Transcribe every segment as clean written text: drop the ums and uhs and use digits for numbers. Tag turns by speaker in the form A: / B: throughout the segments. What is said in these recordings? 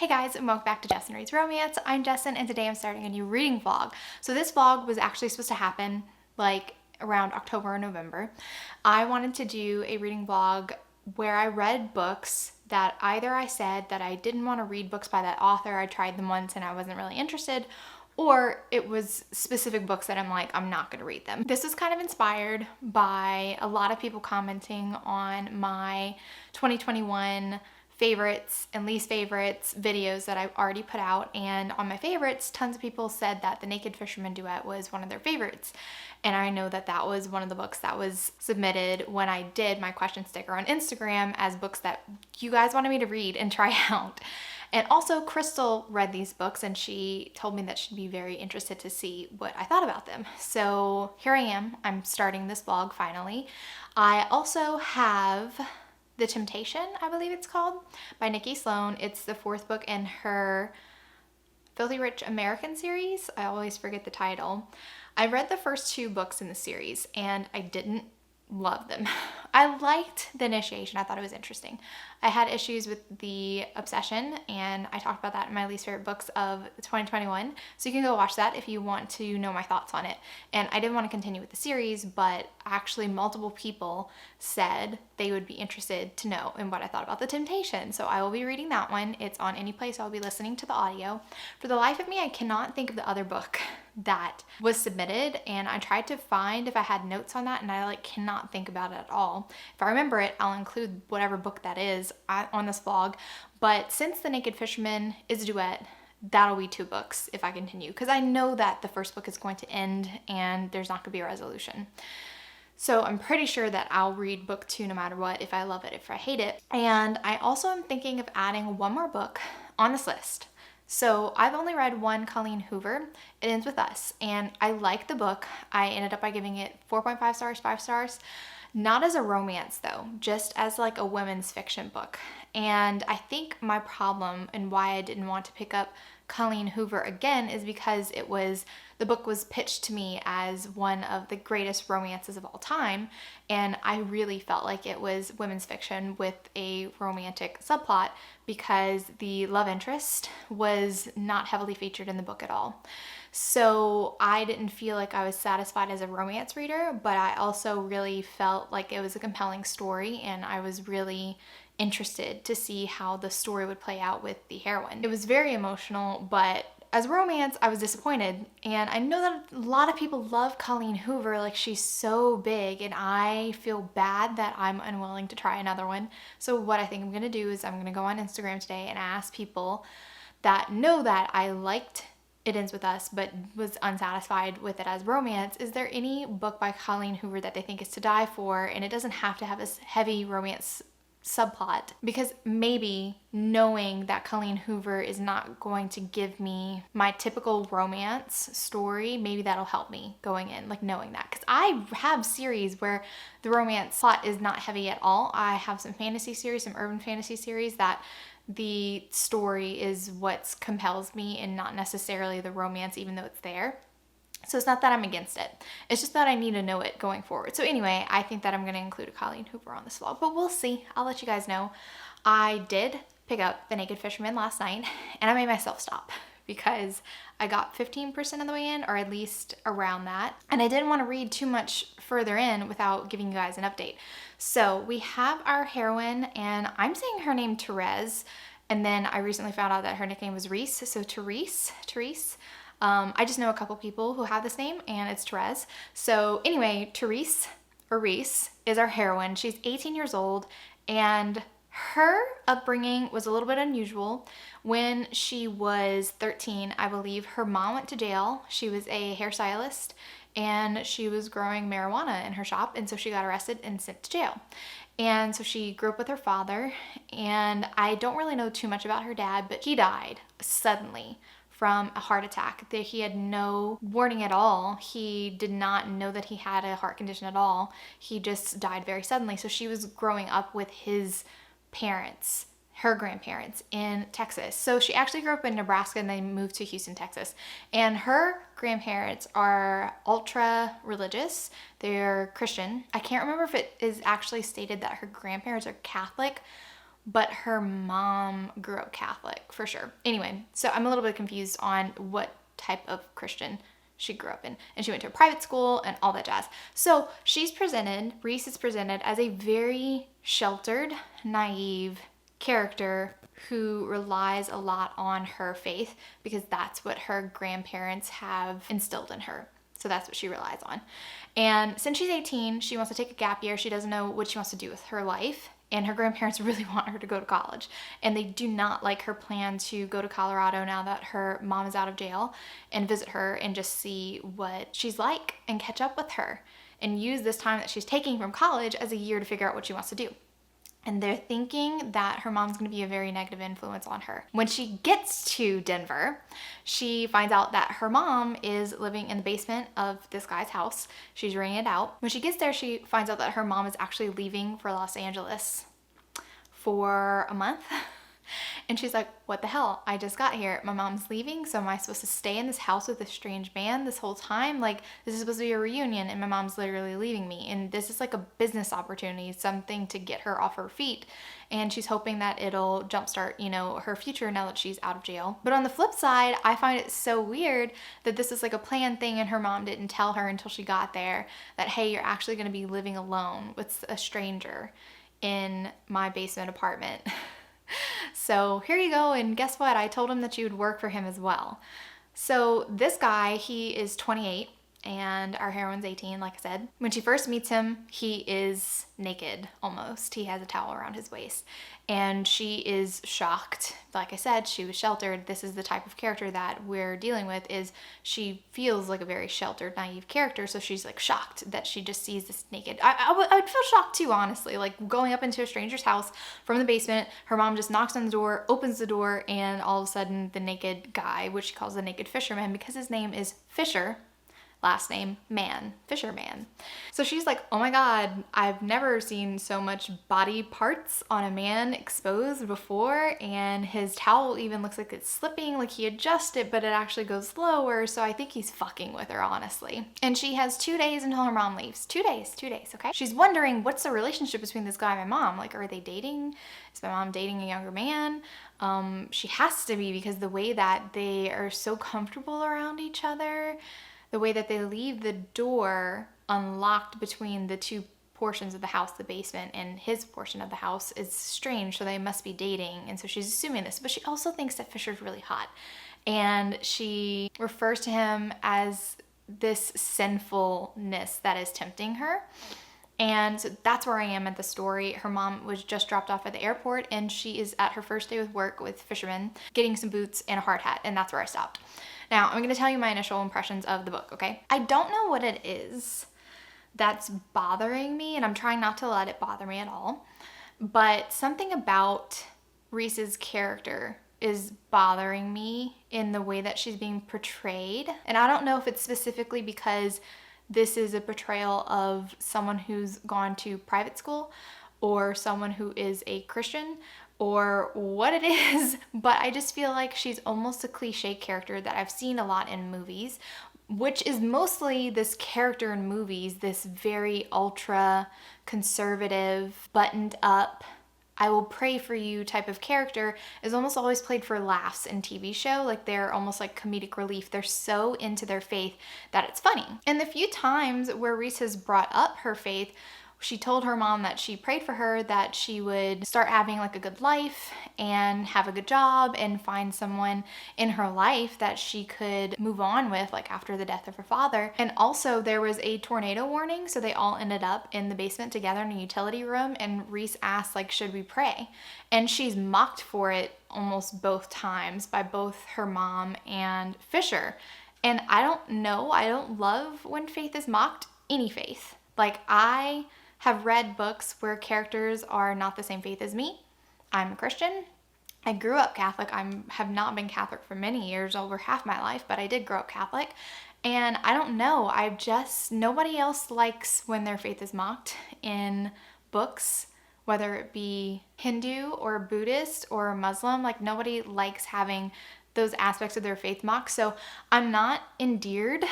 A: Hey guys, and welcome back to Jessin Reads Romance. I'm Jessin, and today I'm starting a new reading vlog. So this vlog was actually supposed to happen like around October or November. I wanted to do a reading vlog where I read books that either I said that I didn't want to read books by that author, I tried them once and I wasn't really interested, or it was specific books that I'm like, I'm not going to read them. This was kind of inspired by a lot of people commenting on my 2021 favorites and least favorites videos that I've already put out, and on my favorites, tons of people said that the Naked Fisherman duet was one of their favorites, and I know that that was one of the books that was submitted when I did my question sticker on Instagram as books that you guys wanted me to read and try out. And also Crystal read these books and she told me that she'd be very interested to see what I thought about them. So here I am, I'm starting this vlog finally. I also have The Temptation, I believe it's called, by Nikki Sloan. It's the fourth book in her Filthy Rich American series. I always forget the title. I read the first two books in the series and I didn't love them. I liked the initiation. I thought it was interesting. I had issues with the obsession, and I talked about that in my least favorite books of 2021. So you can go watch that if you want to know my thoughts on it. And I didn't want to continue with the series, but actually multiple people said they would be interested to know in what I thought about The Temptation. So I will be reading that one. It's on any place. I'll be listening to the audio. For the life of me, I cannot think of the other book that was submitted, and I tried to find if I had notes on that, and I cannot think about it at all. If I remember it, I'll include whatever book that is on this vlog. But since The Naked Fisherman is a duet, that'll be two books if I continue, because I know that the first book is going to end and there's not going to be a resolution. So I'm pretty sure that I'll read book two no matter what, if I love it, if I hate it. And I also am thinking of adding one more book on this list. So I've only read one Colleen Hoover, It Ends With Us, and I like the book. I ended up by giving it 4.5 stars, 5 stars. Not as a romance though, just as like a women's fiction book. And I think my problem and why I didn't want to pick up Colleen Hoover again is because the book was pitched to me as one of the greatest romances of all time, and I really felt like it was women's fiction with a romantic subplot because the love interest was not heavily featured in the book at all. So I didn't feel like I was satisfied as a romance reader, but I also really felt like it was a compelling story, and I was really interested to see how the story would play out with the heroine. It was very emotional, but as romance, I was disappointed. And I know that a lot of people love Colleen Hoover, like she's so big, and I feel bad that I'm unwilling to try another one. So what I think I'm gonna do is I'm gonna go on Instagram today and ask people that know that I liked It Ends With Us but was unsatisfied with it as romance, is there any book by Colleen Hoover that they think is to die for? And it doesn't have to have this heavy romance subplot, because maybe knowing that Colleen Hoover is not going to give me my typical romance story, maybe that'll help me going in, like knowing that, because I have series where the romance plot is not heavy at all. I have some fantasy series, some urban fantasy series that the story is what compels me and not necessarily the romance, even though it's there. So it's not that I'm against it. It's just that I need to know it going forward. So anyway, I think that I'm going to include a Colleen Hoover on this vlog, but we'll see. I'll let you guys know. I did pick up The Naked Fisherman last night, and I made myself stop because I got 15% of the way in, or at least around that. And I didn't want to read too much further in without giving you guys an update. So we have our heroine, and I'm saying her name Therese, and then I recently found out that her nickname was Reese. So Therese. I just know a couple people who have this name, and it's Therese. So anyway, Therese, or Reese, is our heroine. She's 18 years old, and her upbringing was a little bit unusual. When she was 13, I believe, her mom went to jail. She was a hairstylist, and she was growing marijuana in her shop, and so she got arrested and sent to jail. And so she grew up with her father, and I don't really know too much about her dad, but he died suddenly from a heart attack. He had no warning at all. He did not know that he had a heart condition at all. He just died very suddenly. So she was growing up with his parents, her grandparents, in Texas. So she actually grew up in Nebraska and then moved to Houston, Texas. And her grandparents are ultra religious. They're Christian. I can't remember if it is actually stated that her grandparents are Catholic, but her mom grew up Catholic for sure. Anyway, so I'm a little bit confused on what type of Christian she grew up in. And she went to a private school and all that jazz. So Reese is presented as a very sheltered, naive character who relies a lot on her faith because that's what her grandparents have instilled in her. So that's what she relies on. And since she's 18, she wants to take a gap year. She doesn't know what she wants to do with her life. And her grandparents really want her to go to college. And they do not like her plan to go to Colorado now that her mom is out of jail and visit her and just see what she's like and catch up with her and use this time that she's taking from college as a year to figure out what she wants to do. And they're thinking that her mom's going to be a very negative influence on her. When she gets to Denver, she finds out that her mom is living in the basement of this guy's house. She's renting it out. When she gets there, she finds out that her mom is actually leaving for Los Angeles for a month. And she's like, what the hell? I just got here. My mom's leaving, so am I supposed to stay in this house with a strange man this whole time? Like, this is supposed to be a reunion, and my mom's literally leaving me. And this is like a business opportunity, something to get her off her feet. And she's hoping that it'll jumpstart, her future now that she's out of jail. But on the flip side, I find it so weird that this is like a planned thing and her mom didn't tell her until she got there that, hey, you're actually going to be living alone with a stranger in my basement apartment. So here you go, and guess what? I told him that you would work for him as well. So this guy, he is 28, and our heroine's 18, like I said. When she first meets him, he is naked, almost. He has a towel around his waist, and she is shocked. Like I said, she was sheltered. This is the type of character that we're dealing with, is she feels like a very sheltered, naive character, so she's like shocked that she just sees this naked. I would feel shocked too, honestly, like going up into a stranger's house from the basement, her mom just knocks on the door, opens the door, and all of a sudden the naked guy, which she calls the naked fisherman because his name is Fisher, last name Man, Fisherman. So she's like, oh my God, I've never seen so much body parts on a man exposed before, and his towel even looks like it's slipping, like he adjusted, but it actually goes lower, so I think he's fucking with her, honestly. And she has 2 days until her mom leaves. 2 days, okay? She's wondering, what's the relationship between this guy and my mom? Like, are they dating? Is my mom dating a younger man? She has to be, because the way that they are so comfortable around each other, the way that they leave the door unlocked between the two portions of the house, the basement and his portion of the house, is strange, so they must be dating. And so she's assuming this, but she also thinks that Fisher's really hot. And she refers to him as this sinfulness that is tempting her. And so that's where I am at the story. Her mom was just dropped off at the airport, and she is at her first day with work with Fisherman, getting some boots and a hard hat, and that's where I stopped. Now, I'm going to tell you my initial impressions of the book, okay? I don't know what it is that's bothering me, and I'm trying not to let it bother me at all, but something about Reese's character is bothering me in the way that she's being portrayed. And I don't know if it's specifically because this is a portrayal of someone who's gone to private school or someone who is a Christian or what it is, but I just feel like she's almost a cliche character that I've seen a lot in movies, which is mostly this character in movies, this very ultra conservative, buttoned up, I will pray for you type of character is almost always played for laughs in TV show. Like, they're almost like comedic relief. They're so into their faith that it's funny. And the few times where Reese has brought up her faith, she told her mom that she prayed for her, that she would start having like a good life and have a good job and find someone in her life that she could move on with, like after the death of her father. And also there was a tornado warning, so they all ended up in the basement together in a utility room, and Reese asked, like, should we pray? And she's mocked for it almost both times by both her mom and Fisher. And I don't know, I don't love when faith is mocked, any faith. Like, I have read books where characters are not the same faith as me. I'm a Christian. I grew up Catholic. I have not been Catholic for many years, over half my life, but I did grow up Catholic. And I don't know, nobody else likes when their faith is mocked in books, whether it be Hindu or Buddhist or Muslim. Like, nobody likes having those aspects of their faith mocked. So I'm not endeared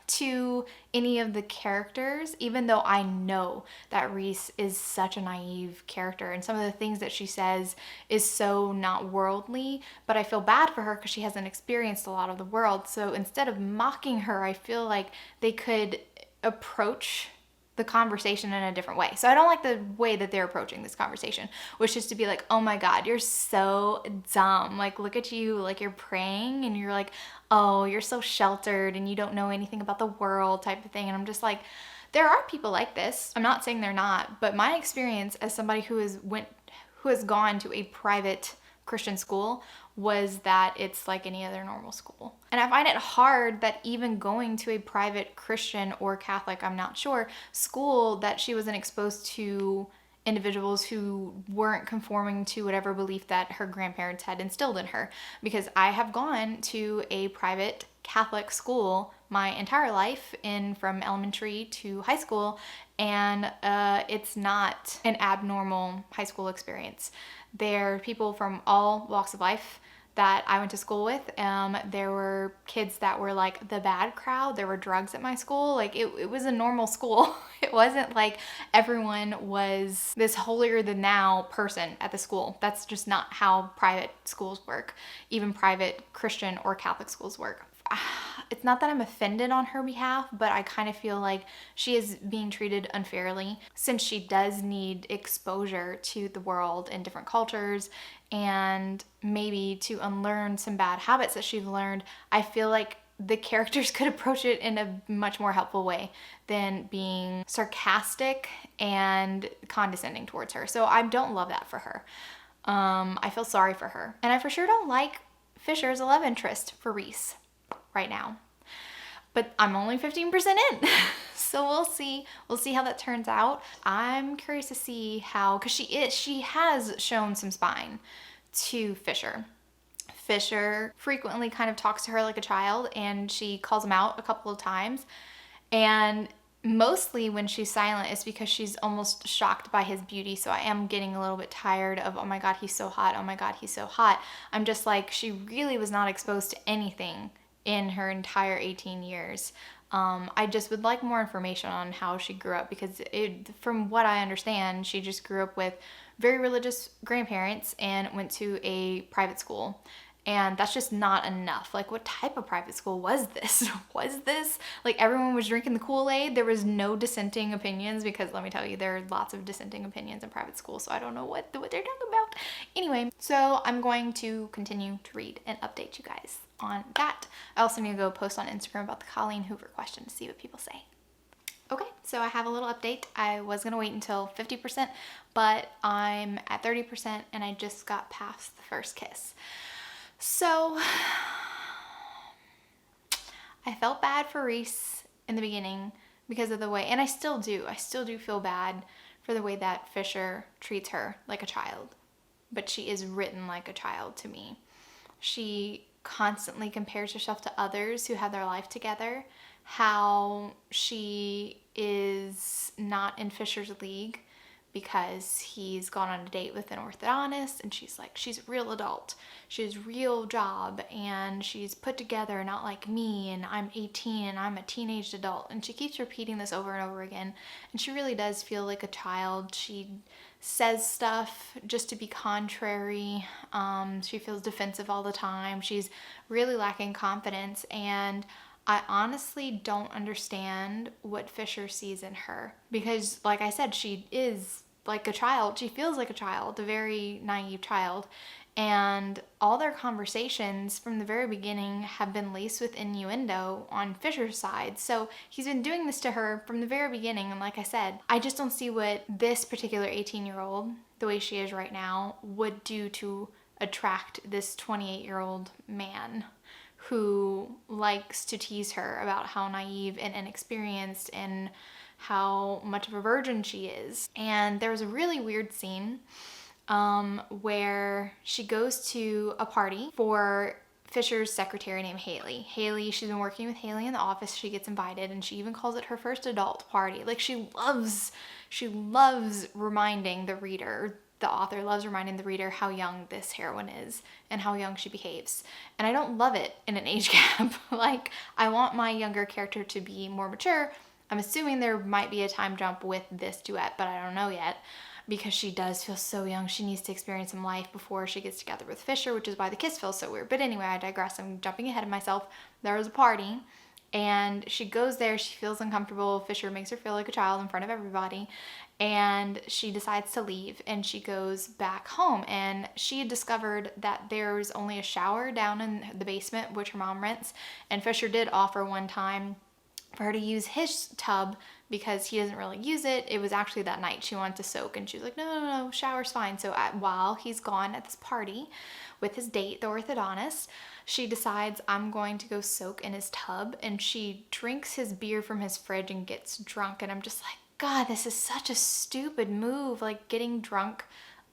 A: to any of the characters, even though I know that Reese is such a naive character and some of the things that she says is so not worldly, but I feel bad for her because she hasn't experienced a lot of the world. So instead of mocking her, I feel like they could approach the conversation in a different way. So I don't like the way that they're approaching this conversation, which is to be like, oh my God, you're so dumb. Like, look at you, like you're praying and you're like, oh, you're so sheltered and you don't know anything about the world type of thing. And I'm just like, there are people like this. I'm not saying they're not, but my experience as somebody who has gone to a private Christian school was that it's like any other normal school. And I find it hard that even going to a private Christian or Catholic, I'm not sure, school, that she wasn't exposed to individuals who weren't conforming to whatever belief that her grandparents had instilled in her. Because I have gone to a private Catholic school my entire life, from elementary to high school, and it's not an abnormal high school experience. There are people from all walks of life that I went to school with. There were kids that were like the bad crowd. There were drugs at my school. Like it was a normal school. It wasn't like everyone was this holier than thou person at the school. That's just not how private schools work. Even private Christian or Catholic schools work. It's not that I'm offended on her behalf, but I kind of feel like she is being treated unfairly since she does need exposure to the world and different cultures, and maybe to unlearn some bad habits that she's learned. I feel like the characters could approach it in a much more helpful way than being sarcastic and condescending towards her. So I don't love that for her. I feel sorry for her. And I for sure don't like Fisher as a love interest for Reese right now. But I'm only 15% in. So we'll see. We'll see how that turns out. I'm curious to see how, because she has shown some spine to Fisher. Fisher frequently kind of talks to her like a child, and she calls him out a couple of times. And mostly when she's silent, it's because she's almost shocked by his beauty. So I am getting a little bit tired of, oh my God, he's so hot. Oh my God, he's so hot. I'm just like, she really was not exposed to anything in her entire 18 years. I just would like more information on how she grew up, because from what I understand, she just grew up with very religious grandparents and went to a private school. And that's just not enough. Like, what type of private school was this? Was this like everyone was drinking the Kool-Aid? There was no dissenting opinions, because let me tell you, there are lots of dissenting opinions in private school. So I don't know what they're talking about. Anyway, so I'm going to continue to read and update you guys on that. I also need to go post on Instagram about the Colleen Hoover question to see what people say. Okay, so I have a little update. I was going to wait until 50%, but I'm at 30% and I just got past the first kiss. So I felt bad for Reese in the beginning because of the way, and I still do feel bad for the way that Fisher treats her like a child, but she is written like a child to me. She constantly compares herself to others who have their life together, how she is not in Fisher's league because he's gone on a date with an orthodontist, and she's like, she's a real adult, she has a real job, and she's put together, not like me, and I'm 18 and I'm a teenage adult. And she keeps repeating this over and over again, and she really does feel like a child. She says stuff just to be contrary. She feels defensive all the time. She's really lacking confidence, and I honestly don't understand what Fisher sees in her, because like I said, she is like a child. She feels like a child, a very naive child. And all their conversations from the very beginning have been laced with innuendo on Fisher's side. So he's been doing this to her from the very beginning. And like I said, I just don't see what this particular 18-year-old, the way she is right now, would do to attract this 28-year-old man who likes to tease her about how naive and inexperienced and how much of a virgin she is. And there was a really weird scene where she goes to a party for Fisher's secretary named Haley. Haley, she's been working with Haley in the office. She gets invited, and she even calls it her first adult party. Like, she loves reminding the reader, the author loves reminding the reader how young this heroine is and how young she behaves. And I don't love it in an age gap. Like, I want my younger character to be more mature. I'm assuming there might be a time jump with this duet, but I don't know yet, because she does feel so young. She needs to experience some life before she gets together with Fisher, which is why the kiss feels so weird. But anyway, I digress. I'm jumping ahead of myself. There was a party, and she goes there. She feels uncomfortable. Fisher makes her feel like a child in front of everybody, and she decides to leave, and she goes back home. And she had discovered that there's only a shower down in the basement, which her mom rents, and Fisher did offer one time for her to use his tub because he doesn't really use it. It was actually that night she wanted to soak, and she was like, no, shower's fine. So while he's gone at this party with his date, the orthodontist, she decides, I'm going to go soak in his tub, and she drinks his beer from his fridge and gets drunk. And I'm just like, God, this is such a stupid move, like getting drunk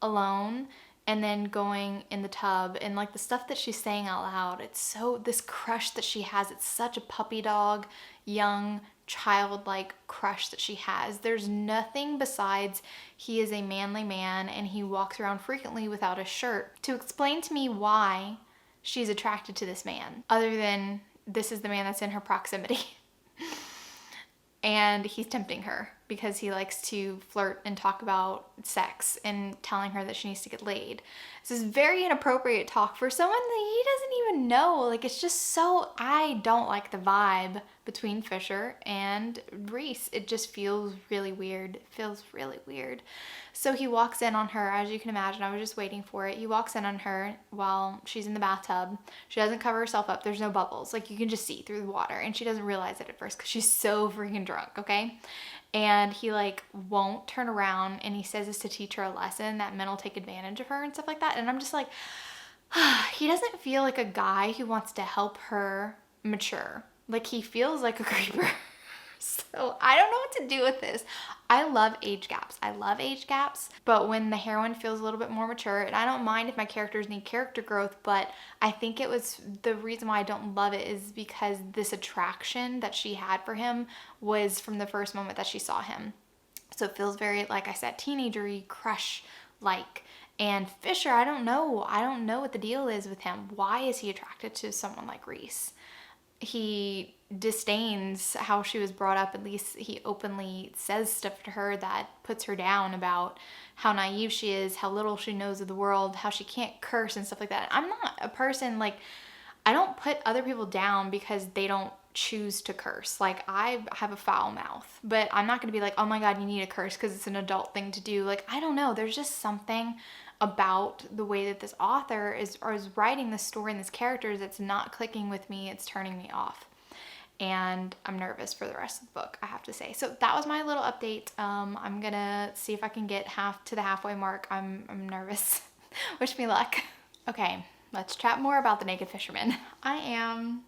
A: alone and then going in the tub, and like the stuff that she's saying out loud, it's so, this crush that she has, it's such a puppy dog, young, childlike crush that she has. There's nothing besides he is a manly man and he walks around frequently without a shirt to explain to me why she's attracted to this man, other than this is the man that's in her proximity. And he's tempting her because he likes to flirt and talk about sex and telling her that she needs to get laid. This is very inappropriate talk for someone that he doesn't even know. Like, it's just so, I don't like the vibe between Fisher and Reese. It just feels really weird. It feels really weird. So he walks in on her, as you can imagine. I was just waiting for it. He walks in on her while she's in the bathtub. She doesn't cover herself up. There's no bubbles. Like, you can just see through the water. And she doesn't realize it at first because she's so freaking drunk, okay? And he like won't turn around, and he says this to teach her a lesson that men will take advantage of her and stuff like that. And I'm just like, he doesn't feel like a guy who wants to help her mature. Like, he feels like a creeper. So I don't know what to do with this. I love age gaps. But when the heroine feels a little bit more mature, and I don't mind if my characters need character growth, but I think it was the reason why I don't love it is because this attraction that she had for him was from the first moment that she saw him. So it feels very, like I said, teenagery, crush-like. And Fisher, I don't know what the deal is with him. Why is he attracted to someone like Reese? He disdains how she was brought up. At least he openly says stuff to her that puts her down about how naive she is, how little she knows of the world, how she can't curse and stuff like that. I'm not a person, like, I don't put other people down because they don't choose to curse. Like, I have a foul mouth, but I'm not going to be like, oh my God, you need to curse because it's an adult thing to do. Like, I don't know. There's just something about the way that this author is writing this story and this characters that's not clicking with me. It's turning me off. And I'm nervous for the rest of the book, I have to say. So that was my little update. I'm gonna see if I can get to the halfway mark. I'm nervous. Wish me luck. Okay, let's chat more about The Naked Fisherman. I am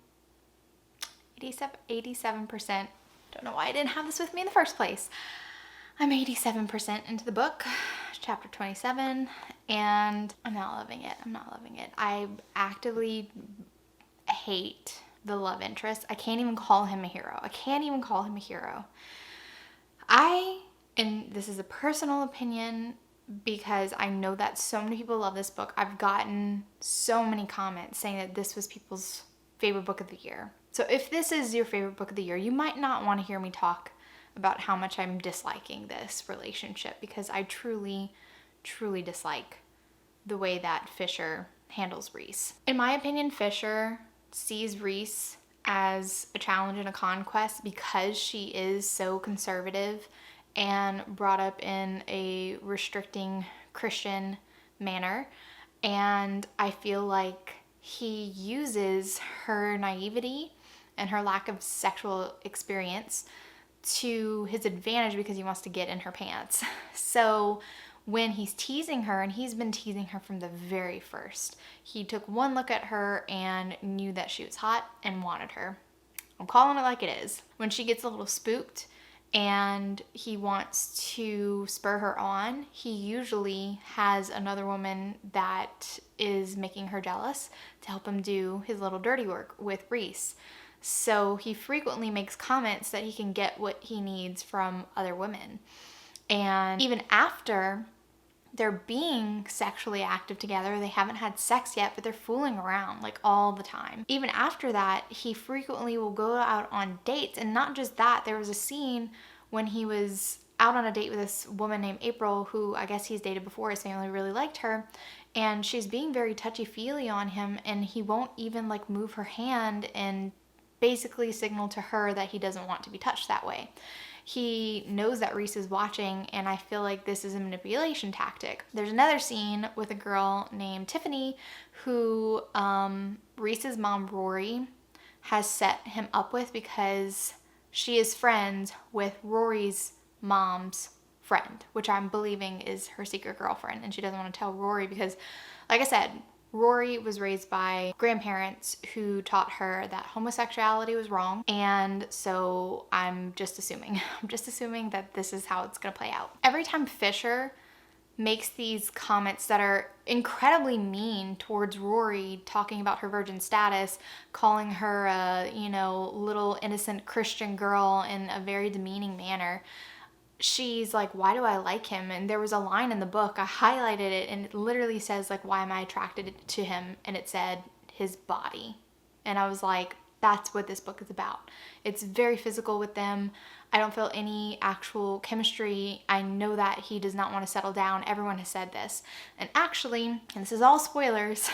A: 87%. Don't know why I didn't have this with me in the first place. I'm 87% into the book, chapter 27, and I'm not loving it. I actively hate the love interest. I can't even call him a hero. And this is a personal opinion because I know that so many people love this book. I've gotten so many comments saying that this was people's favorite book of the year. So if this is your favorite book of the year, you might not want to hear me talk about how much I'm disliking this relationship because I truly, truly dislike the way that Fisher handles Reese. In my opinion, Fisher sees Reese as a challenge and a conquest because she is so conservative and brought up in a restricting Christian manner. And I feel like he uses her naivety and her lack of sexual experience to his advantage because he wants to get in her pants. So when he's teasing her, and he's been teasing her from the very first, he took one look at her and knew that she was hot and wanted her. I'm calling it like it is. When she gets a little spooked and he wants to spur her on, he usually has another woman that is making her jealous to help him do his little dirty work with Reese. So he frequently makes comments that he can get what he needs from other women. And even after they're being sexually active together. They haven't had sex yet, but they're fooling around like all the time. Even after that, he frequently will go out on dates. And not just that, there was a scene when he was out on a date with this woman named April, who I guess he's dated before. His family really liked her. And she's being very touchy-feely on him, and he won't even like move her hand and basically signal to her that he doesn't want to be touched that way. He knows that Reese is watching, and I feel like this is a manipulation tactic. There's another scene with a girl named Tiffany who Reese's mom, Rory, has set him up with because she is friends with Rory's mom's friend, which I'm believing is her secret girlfriend, and she doesn't want to tell Rory because, like I said, Rory was raised by grandparents who taught her that homosexuality was wrong, and so I'm just assuming that this is how it's gonna play out. Every time Fisher makes these comments that are incredibly mean towards Rory, talking about her virgin status, calling her a, little innocent Christian girl in a very demeaning manner, she's like, why do I like him? And there was a line in the book, I highlighted it, and it literally says like, why am I attracted to him? And it said his body. And I was like, that's what this book is about. It's very physical with them. I don't feel any actual chemistry. I know that he does not want to settle down. Everyone has said this. And actually, and this is all spoilers,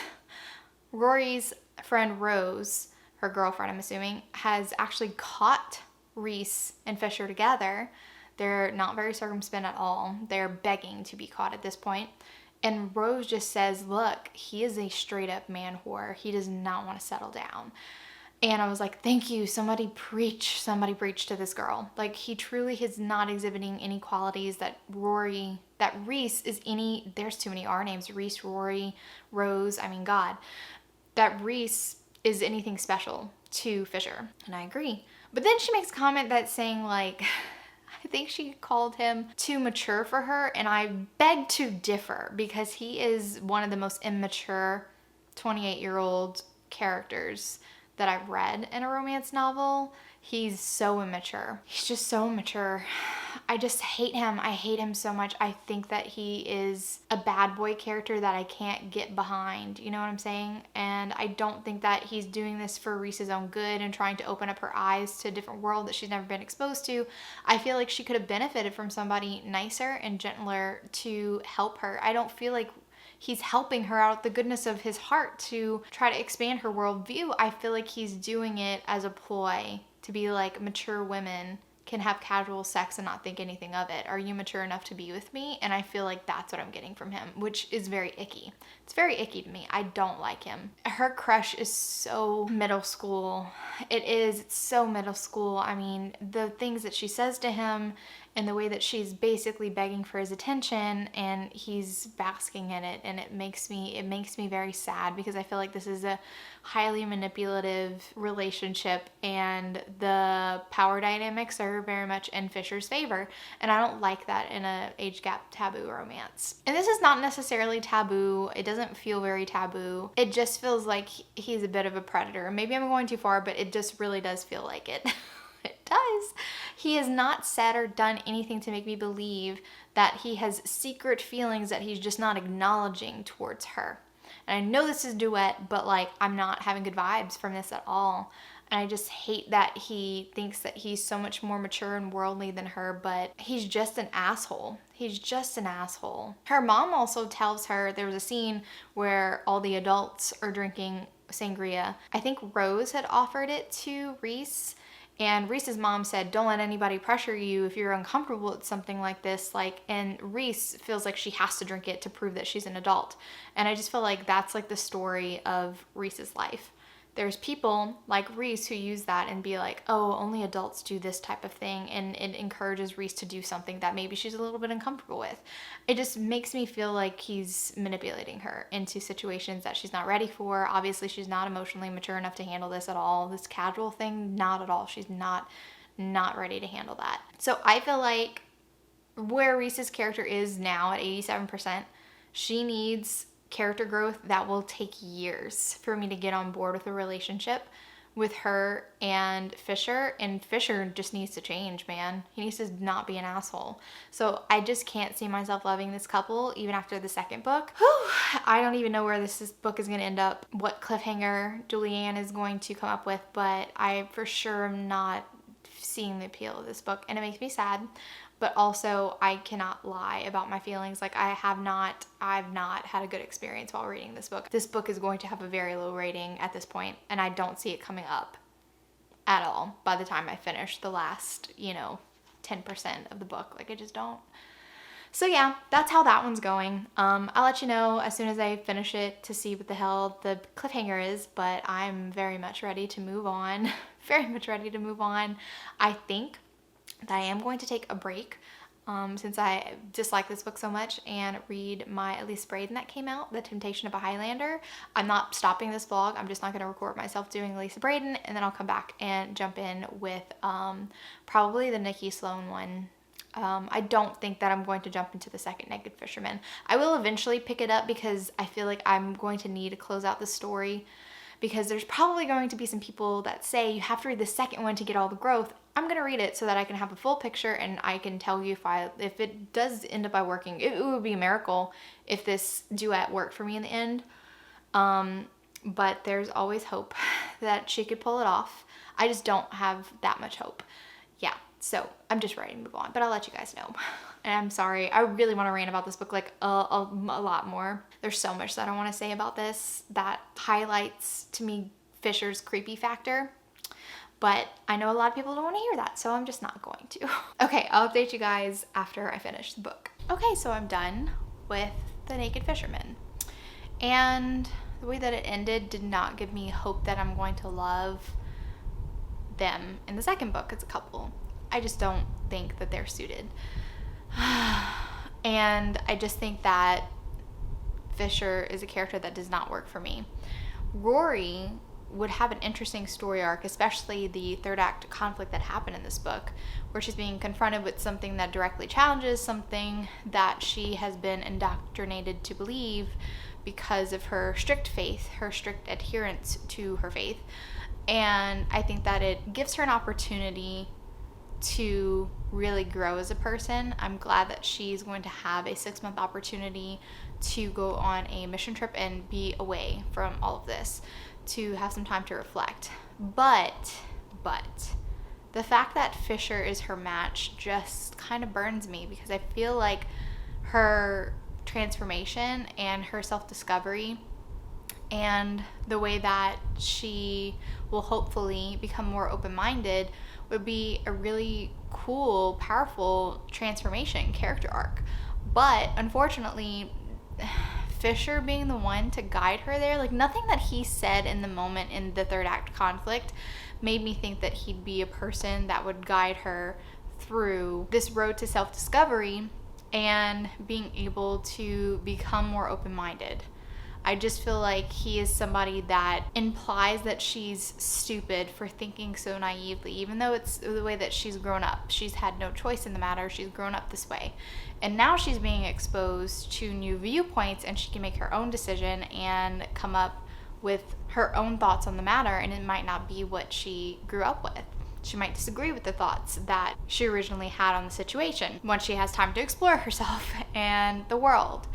A: Rory's friend Rose, her girlfriend I'm assuming, has actually caught Reese and Fisher together. They're not very circumspect at all. They're begging to be caught at this point. And Rose just says, look, he is a straight up man whore. He does not want to settle down. And I was like, thank you. Somebody preach to this girl. Like, he truly is not exhibiting any qualities that Reese is any, there's too many R names, Reese, Rory, Rose, God, that Reese is anything special to Fisher. And I agree. But then she makes a comment that's saying like, I think she called him too mature for her, and I beg to differ because he is one of the most immature 28-year-old characters that I've read in a romance novel. He's so immature. He's just so immature. I just hate him. I hate him so much. I think that he is a bad boy character that I can't get behind. You know what I'm saying? And I don't think that he's doing this for Reese's own good and trying to open up her eyes to a different world that she's never been exposed to. I feel like she could have benefited from somebody nicer and gentler to help her. I don't feel like he's helping her out the goodness of his heart to try to expand her worldview. I feel like he's doing it as a ploy to be like, mature women can have casual sex and not think anything of it. Are you mature enough to be with me? And I feel like that's what I'm getting from him, which is very icky. It's very icky to me. I don't like him. Her crush is so middle school. It's so middle school. The things that she says to him and the way that she's basically begging for his attention and he's basking in it, and it makes me very sad because I feel like this is a highly manipulative relationship and the power dynamics are very much in Fisher's favor, and I don't like that in a age gap taboo romance. And this is not necessarily taboo. It doesn't feel very taboo. It just feels like he's a bit of a predator. Maybe I'm going too far, but it just really does feel like it. It does. He has not said or done anything to make me believe that he has secret feelings that he's just not acknowledging towards her. And I know this is duet, but like, I'm not having good vibes from this at all. And I just hate that he thinks that he's so much more mature and worldly than her, but he's just an asshole. He's just an asshole. Her mom also tells her, there was a scene where all the adults are drinking sangria. I think Rose had offered it to Reese, and Reese's mom said, don't let anybody pressure you if you're uncomfortable with something like this. And Reese feels like she has to drink it to prove that she's an adult. And I just feel like that's like the story of Reese's life. There's people like Reese who use that and be like, oh, only adults do this type of thing. And it encourages Reese to do something that maybe she's a little bit uncomfortable with. It just makes me feel like he's manipulating her into situations that she's not ready for. Obviously, she's not emotionally mature enough to handle this at all. This casual thing, not at all. She's not ready to handle that. So I feel like where Reese's character is now at 87%, she needs character growth that will take years for me to get on board with a relationship with her and Fisher just needs to change, man. He needs to not be an asshole. So I just can't see myself loving this couple even after the second book. Whew, I don't even know where this book is going to end up, what cliffhanger Julianne is going to come up with, but I for sure am not seeing the appeal of this book, and it makes me sad. But also, I cannot lie about my feelings. Like, I've not had a good experience while reading this book. This book is going to have a very low rating at this point, and I don't see it coming up at all by the time I finish the last, 10% of the book. Like, I just don't. So yeah, that's how that one's going. I'll let you know as soon as I finish it to see what the hell the cliffhanger is, but I'm very much ready to move on. Very much ready to move on. I think that I am going to take a break since I dislike this book so much and read my Elise Braden that came out, The Temptation of a Highlander. I'm not stopping this vlog. I'm just not going to record myself doing Elise Braden, and then I'll come back and jump in with probably the Nikki Sloan one. I don't think that I'm going to jump into the second Naked Fisherman. I will eventually pick it up because I feel like I'm going to need to close out the story, because there's probably going to be some people that say you have to read the second one to get all the growth. I'm going to read it so that I can have a full picture, and I can tell you if it does end up by working. It would be a miracle if this duet worked for me in the end. But there's always hope that she could pull it off. I just don't have that much hope. Yeah, so I'm just ready to move on, but I'll let you guys know. And I'm sorry, I really want to rant about this book like a lot more. There's so much that I want to say about this that highlights to me Fisher's creepy factor. But I know a lot of people don't want to hear that, so I'm just not going to. Okay, I'll update you guys after I finish the book. Okay, so I'm done with The Naked Fisherman. And the way that it ended did not give me hope that I'm going to love them in the second book as a couple. I just don't think that they're suited. And I just think that Fisher is a character that does not work for me. Rory would have an interesting story arc, especially the third act conflict that happened in this book, where she's being confronted with something that directly challenges something that she has been indoctrinated to believe because of her strict faith, her strict adherence to her faith. And I think that it gives her an opportunity to really grow as a person. I'm glad that she's going to have a 6-month opportunity to go on a mission trip and be away from all of this, to have some time to reflect. But the fact that Fisher is her match just kind of burns me, because I feel like her transformation and her self-discovery and the way that she will hopefully become more open-minded would be a really cool, powerful transformation character arc. But unfortunately, Fisher being the one to guide her there, like nothing that he said in the moment in the third act conflict made me think that he'd be a person that would guide her through this road to self-discovery and being able to become more open-minded. I just feel like he is somebody that implies that she's stupid for thinking so naively, even though it's the way that she's grown up. She's had no choice in the matter. She's grown up this way. And now she's being exposed to new viewpoints, and she can make her own decision and come up with her own thoughts on the matter, and it might not be what she grew up with. She might disagree with the thoughts that she originally had on the situation once she has time to explore herself and the world.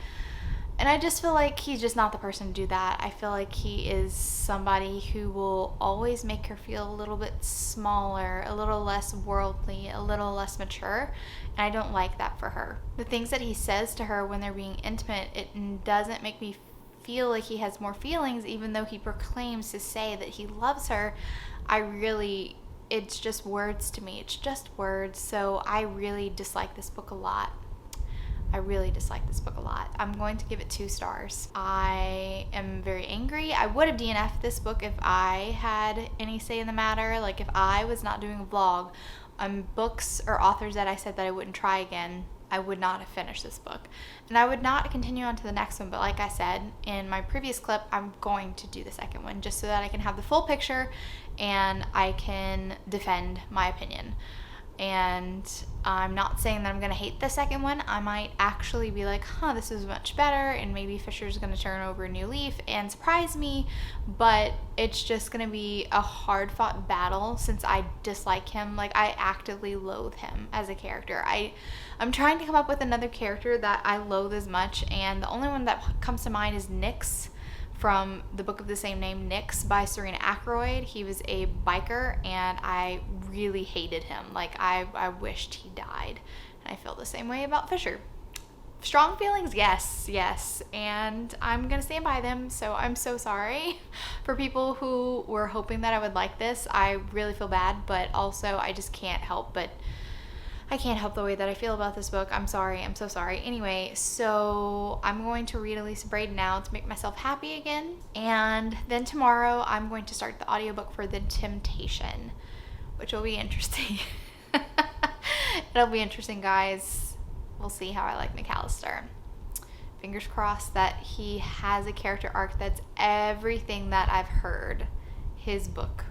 A: And I just feel like he's just not the person to do that. I feel like he is somebody who will always make her feel a little bit smaller, a little less worldly, a little less mature. And I don't like that for her. The things that he says to her when they're being intimate, it doesn't make me feel like he has more feelings, even though he proclaims to say that he loves her. It's just words to me. It's just words. So I really dislike this book a lot. I'm going to give it 2 stars. I am very angry. I would have DNF'd this book if I had any say in the matter. Like if I was not doing a vlog on books or authors that I said that I wouldn't try again, I would not have finished this book. And I would not continue on to the next one. But like I said in my previous clip, I'm going to do the second one just so that I can have the full picture and I can defend my opinion. And I'm not saying that I'm gonna hate the second one. I might actually be like, this is much better, and maybe Fisher's gonna turn over a new leaf and surprise me, but it's just gonna be a hard fought battle since I dislike him. Like, I actively loathe him as a character. I'm trying to come up with another character that I loathe as much, and the only one that comes to mind is Nyx from the book of the same name, Nyx by Serena Ackroyd. He was a biker, and I really hated him. Like, I wished he died. And I feel the same way about Fisher. Strong feelings, yes, and I'm gonna stand by them. So I'm so sorry for people who were hoping that I would like this. I really feel bad, but also I just can't help the way that I feel about this book. I'm sorry. I'm so sorry. Anyway, so I'm going to read Elisa Braden now to make myself happy again. And then tomorrow I'm going to start the audiobook for The Temptation, which will be interesting. It'll be interesting, guys. We'll see how I like McAllister. Fingers crossed that he has a character arc that's everything that I've heard his book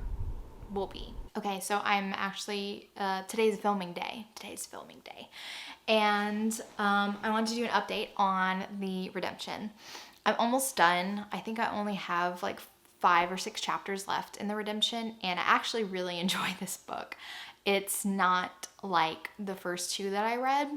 A: will be. Okay, so I'm actually, today's filming day, and I wanted to do an update on the Redemption. I'm almost done. I think I only have like 5 or 6 chapters left in the Redemption, and I actually really enjoy this book. It's not like the first 2 that I read.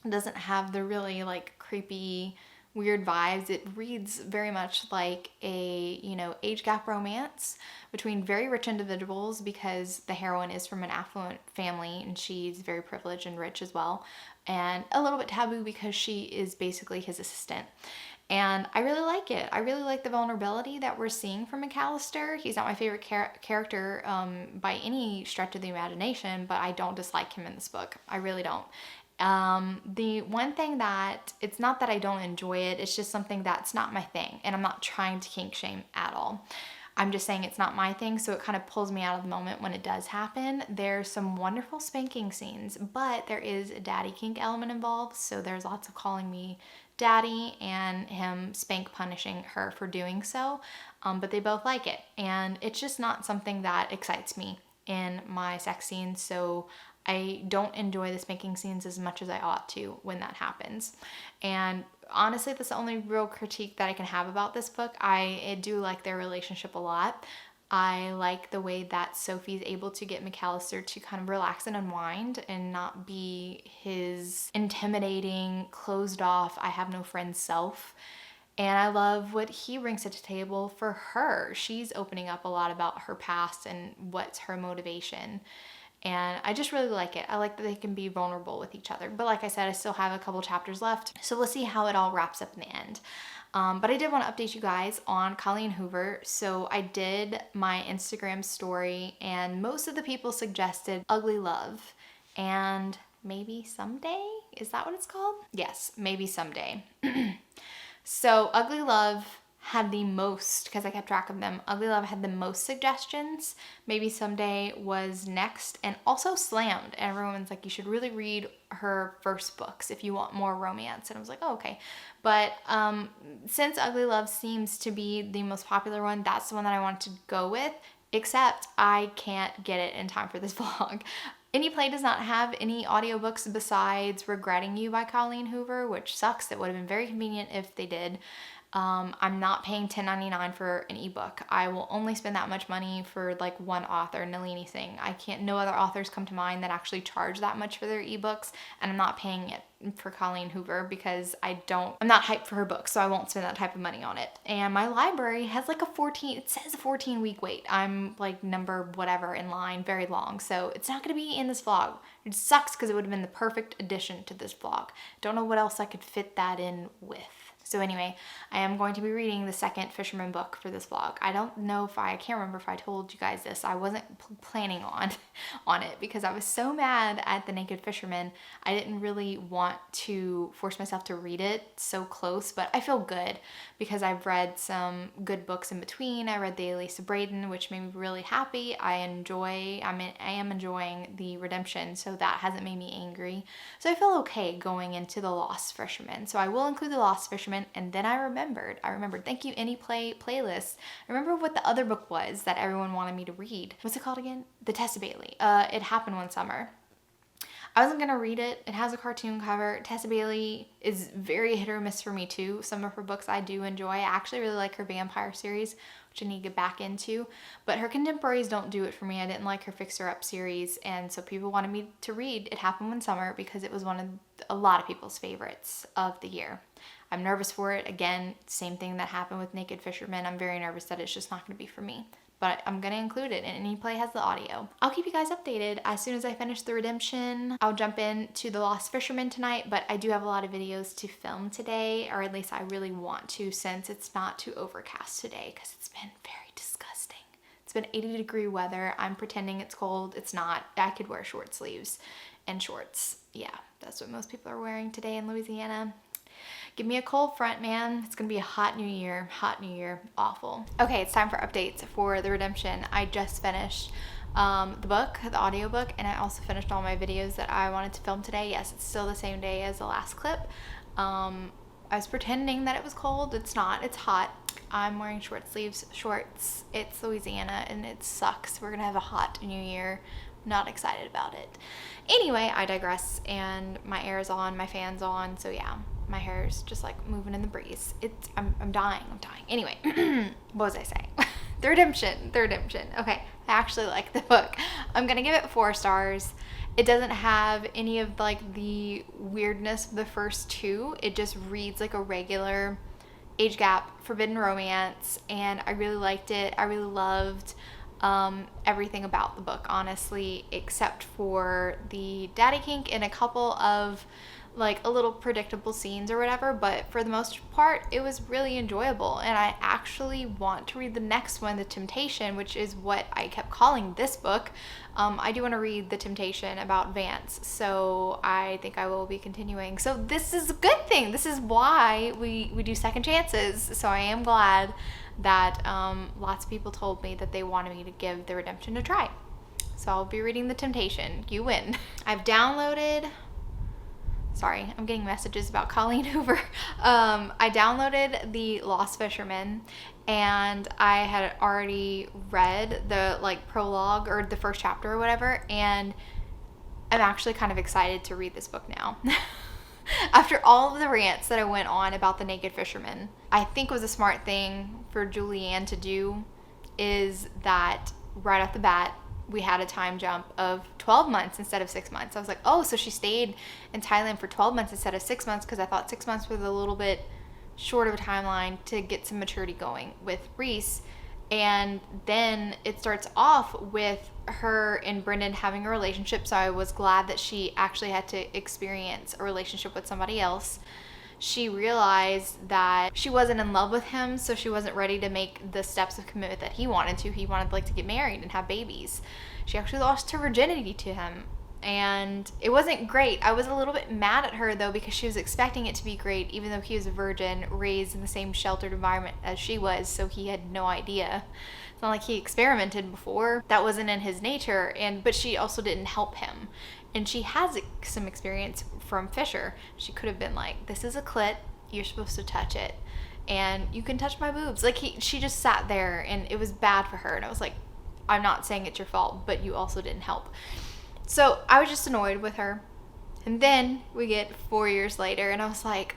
A: It doesn't have the really like creepy, weird vibes. It reads very much like a, age gap romance between very rich individuals, because the heroine is from an affluent family and she's very privileged and rich as well, and a little bit taboo because she is basically his assistant. And I really like it. I really like the vulnerability that we're seeing from McAllister. He's not my favorite character by any stretch of the imagination, but I don't dislike him in this book. I really don't. The one thing that, it's not that I don't enjoy it, it's just something that's not my thing, and I'm not trying to kink shame at all. I'm just saying it's not my thing, so it kind of pulls me out of the moment when it does happen. There's some wonderful spanking scenes, but there is a daddy kink element involved, so there's lots of calling me daddy and him spank punishing her for doing so, but they both like it, and it's just not something that excites me in my sex scenes, so I don't enjoy the spanking scenes as much as I ought to when that happens. And honestly, that's the only real critique that I can have about this book. I do like their relationship a lot. I like the way that Sophie's able to get McAllister to kind of relax and unwind and not be his intimidating, closed off, I have no friends self. And I love what he brings to the table for her. She's opening up a lot about her past and what's her motivation. And I just really like it. I like that they can be vulnerable with each other. But like I said, I still have a couple chapters left, so we'll see how it all wraps up in the end. But I did want to update you guys on Colleen Hoover. So I did my Instagram story, and most of the people suggested Ugly Love and Maybe Someday. Is that what it's called? Yes, Maybe Someday. So Ugly Love had the most, because I kept track of them, Ugly Love had the most suggestions. Maybe Someday was next, and also Slammed. And everyone's like, you should really read her first books if you want more romance. And I was like, oh, okay. But since Ugly Love seems to be the most popular one, that's the one that I wanted to go with, except I can't get it in time for this vlog. Any Play does not have any audiobooks besides Regretting You by Colleen Hoover, which sucks. It would have been very convenient if they did. I'm not paying $10.99 for an ebook. I will only spend that much money for like one author, Nalini Singh. No other authors come to mind that actually charge that much for their ebooks, and I'm not paying it for Colleen Hoover because I'm not hyped for her book, so I won't spend that type of money on it. And my library has like it says a 14-week wait. I'm like number whatever in line, very long, so it's not gonna be in this vlog. It sucks because it would have been the perfect addition to this vlog. Don't know what else I could fit that in with. So anyway, I am going to be reading the second Fisherman book for this vlog. I can't remember if I told you guys this. I wasn't planning on it because I was so mad at The Naked Fisherman. I didn't really want to force myself to read it so close, but I feel good because I've read some good books in between. I read the Elisa Braden, which made me really happy. I am enjoying the Redemption, so that hasn't made me angry. So I feel okay going into the Lost Fisherman. So I will include the Lost Fisherman. And then I remembered, thank you Any Play playlist. I remember what the other book was that everyone wanted me to read. What's it called again? The Tessa Bailey. It Happened One Summer. I wasn't gonna read it. It has a cartoon cover. Tessa Bailey is very hit or miss for me too. Some of her books I do enjoy. I actually really like her vampire series, which I need to get back into. But her contemporaries don't do it for me. I didn't like her Fixer Up series, and so people wanted me to read It Happened One Summer because it was one of a lot of people's favorites of the year. I'm nervous for it. Again, same thing that happened with Naked Fisherman. I'm very nervous that it's just not going to be for me. But I'm going to include it, and Any Play has the audio. I'll keep you guys updated as soon as I finish The Redemption. I'll jump into The Lost Fisherman tonight, but I do have a lot of videos to film today, or at least I really want to, since it's not too overcast today, because it's been very disgusting. It's been 80-degree weather. I'm pretending it's cold. It's not. I could wear short sleeves and shorts. Yeah, that's what most people are wearing today in Louisiana. Give me a cold front, man. It's gonna be a hot new year. Hot new year. Awful. Okay, it's time for updates for The Redemption. I just finished the book, the audiobook, and I also finished all my videos that I wanted to film today. Yes, it's still the same day as the last clip. I was pretending that it was cold. It's not. It's hot. I'm wearing short sleeves shorts. It's Louisiana and it sucks. We're gonna have a hot new year. Not excited about it. Anyway, I digress, and my air is on, my fan's on, so yeah. My hair is just like moving in the breeze. I'm dying. Anyway, what was I saying? The Redemption. Okay, I actually like the book. I'm gonna give it 4 stars. It doesn't have any of like the weirdness of the first 2. It just reads like a regular age gap forbidden romance, and I really liked it. I really loved everything about the book, honestly, except for the daddy kink and a couple of like a little predictable scenes or whatever, but for the most part it was really enjoyable, and I actually want to read the next one, The Temptation, which is what I kept calling this book. I do want to read The Temptation about Vance, so I think I will be continuing. So this is a good thing. This is why we do second chances, so I am glad that lots of people told me that they wanted me to give The Redemption a try. So I'll be reading The Temptation. You win. I've downloaded... Sorry, I'm getting messages about Colleen Hoover. I downloaded The Lost Fisherman, and I had already read the like prologue or the first chapter or whatever, and I'm actually kind of excited to read this book now. After all of the rants that I went on about the Naked Fisherman, I think was a smart thing for Julianne to do is that right off the bat, we had a time jump of 12 months instead of 6 months. I was like, oh, so she stayed in Thailand for 12 months instead of 6 months, because I thought 6 months was a little bit short of a timeline to get some maturity going with Reese. And then it starts off with her and Brendan having a relationship, so I was glad that she actually had to experience a relationship with somebody else. She realized that she wasn't in love with him, so she wasn't ready to make the steps of commitment that he wanted to. He wanted like to get married and have babies. She actually lost her virginity to him, and it wasn't great. I was a little bit mad at her though, because she was expecting it to be great, even though he was a virgin raised in the same sheltered environment as she was, so he had no idea. It's not like he experimented before. That wasn't in his nature, but she also didn't help him. And she has some experience from Fisher. She could have been like, this is a clit, you're supposed to touch it, and you can touch my boobs. Like she just sat there, and it was bad for her. And I was like, I'm not saying it's your fault, but you also didn't help. So I was just annoyed with her. And then we get 4 years later, and I was like,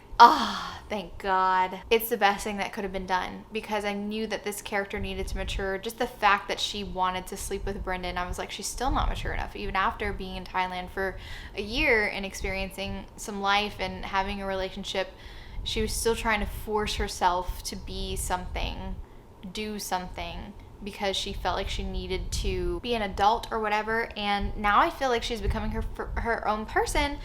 A: thank God. It's the best thing that could have been done, because I knew that this character needed to mature. Just the fact that she wanted to sleep with Brendan, I was like, she's still not mature enough. Even after being in Thailand for a year and experiencing some life and having a relationship, she was still trying to force herself to be something, do something, because she felt like she needed to be an adult or whatever. And now I feel like she's becoming her own person.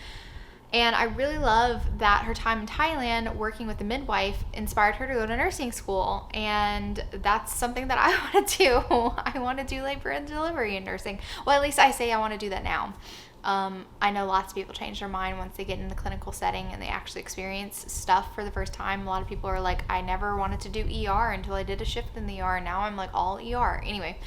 A: And I really love that her time in Thailand working with the midwife inspired her to go to nursing school. And that's something that I want to do. I want to do labor and delivery in nursing. Well, at least I say I want to do that now. I know lots of people change their mind once they get in the clinical setting and they actually experience stuff for the first time. A lot of people are like, I never wanted to do ER until I did a shift in the ER, and now I'm like all ER. Anyway,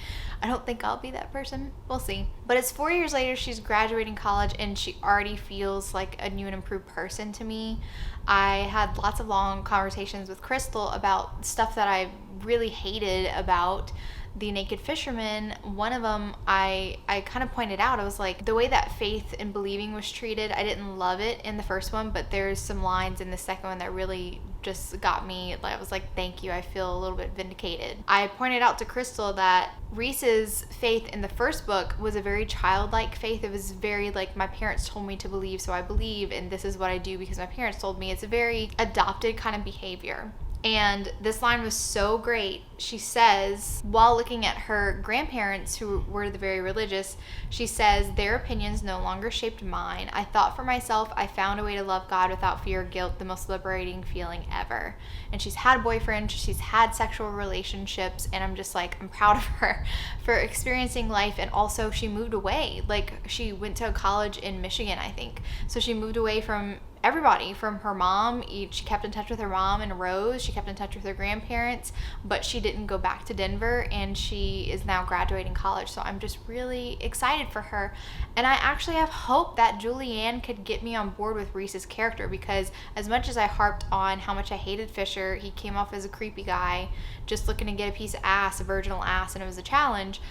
A: I don't think I'll be that person. We'll see. But it's 4 years later, she's graduating college, and she already feels like a new and improved person to me. I had lots of long conversations with Crystal about stuff that I've really hated about the Naked Fisherman, one of them I kind of pointed out. I was like, the way that faith and believing was treated, I didn't love it in the first one, but there's some lines in the second one that really just got me. I was like, thank you, I feel a little bit vindicated. I pointed out to Crystal that Reese's faith in the first book was a very childlike faith. It was very like, my parents told me to believe, so I believe, and this is what I do because my parents told me. It's a very adopted kind of behavior. And this line was so great. She says, while looking at her grandparents who were very religious, she says, their opinions no longer shaped mine. I thought for myself, I found a way to love God without fear or guilt, the most liberating feeling ever. And she's had boyfriends, she's had sexual relationships, and I'm just like, I'm proud of her for experiencing life. And also she moved away. Like, she went to a college in Michigan, I think. So she moved away from everybody, from her mom. She kept in touch with her mom and Rose. She kept in touch with her grandparents, but she didn't go back to Denver, and she is now graduating college. So I'm just really excited for her. And I actually have hope that Julianne could get me on board with Reese's character, because as much as I harped on how much I hated Fisher, he came off as a creepy guy just looking to get a piece of ass, a virginal ass, and it was a challenge.